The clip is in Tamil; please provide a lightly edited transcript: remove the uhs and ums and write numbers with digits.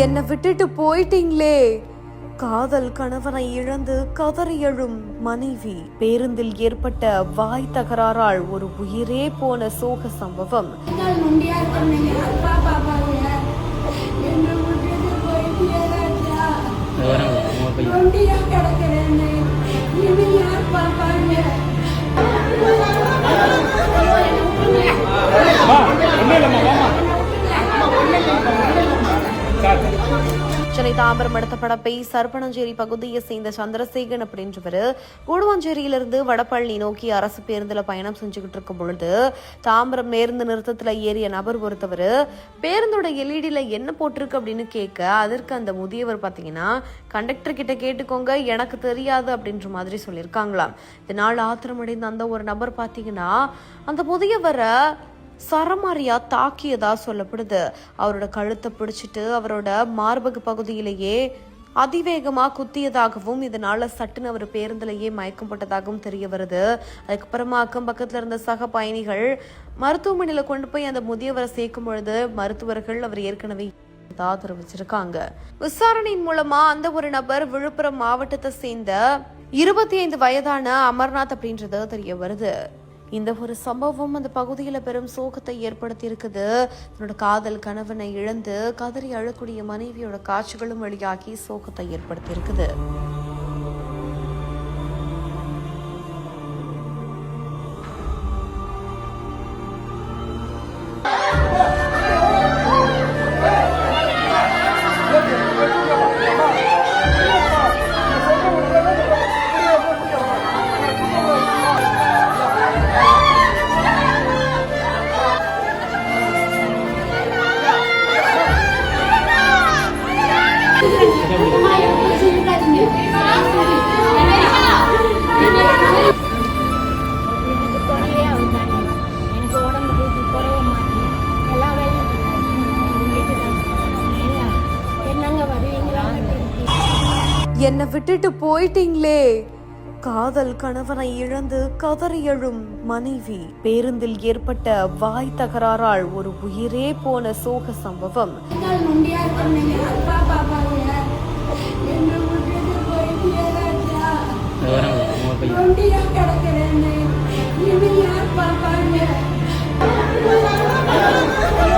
என்னை விட்டுட்டு போயிட்டீங்களே. காதல் கணவனை இழந்து கதறி எழும் மனைவி. பேருந்தில் ஏற்பட்ட வாய் தகராறால் ஒரு உயிரே போன சோக சம்பவம். சென்னை தாம்பரம் அடுத்த படப்பை சர்பனஞ்சேரி பகுதியை சேர்ந்த சந்திரசேகரன் அப்படின்றவர் கூடுவாஞ்சேரியிலிருந்து வடபழனி நோக்கி அரசு பேருந்துல பயணம் செஞ்சுக்கிட்டு இருக்கும் பொழுது தாம்பரம் பேருந்து நிறுத்தத்துல ஏறிய நபர் ஒருத்தவர் பேருந்தோட எல்இடியில என்ன போட்டிருக்கு அப்படின்னு கேட்க, அதற்கு அந்த முதியவர் பாத்தீங்கன்னா கண்டக்டர் கிட்ட கேட்டுக்கோங்க, எனக்கு தெரியாது அப்படின்ற மாதிரி சொல்லியிருக்காங்களாம். இதனால் ஆத்திரமடைந்த அந்த ஒரு நபர் பாத்தீங்கன்னா அந்த முதியவரை சரமாரியா தாக்கியதா சொல்லப்படுது. அவரோட கழுத்தை பிடிச்சிட்டு அவரோட மார்பக பகுதியிலேயே அதிவேகமா குத்தியதாகவும் இதனால சட்டுன்னு அவர் பேருந்திலேயே மயக்கம் போட்டதாகவும் தெரிய வருது. அதுக்கப்புறமா அக்கம் பக்கத்துல இருந்த சக பயணிகள் மருத்துவமனையில கொண்டு போய் அந்த முதியவரை சேர்க்கும் பொழுது மருத்துவர்கள் அவர் ஏற்கனவே தெரிவிச்சிருக்காங்க. விசாரணையின் மூலமா அந்த ஒரு நபர் விழுப்புரம் மாவட்டத்தை சேர்ந்த 25 வயதான அமர்நாத் அப்படின்றது தெரிய வருது. இந்த ஒரு சம்பவம் அந்த பகுதியில் பெரும் சோகத்தை ஏற்படுத்தி இருக்குது. தன்னோட காதல் கணவனை இழந்து கதறி அழக்கூடிய மனைவியோட காட்சிகளும் வெளியாகி சோகத்தை ஏற்படுத்தி இருக்குது. என்னை விட்டுட்டு போயிட்டீங்களே. காதல் கணவனை இழந்து கதறி எழும் மனைவி. பேருந்தில் ஏற்பட்ட வாய் தகராறால் ஒரு உயிரே போன சோக சம்பவம்.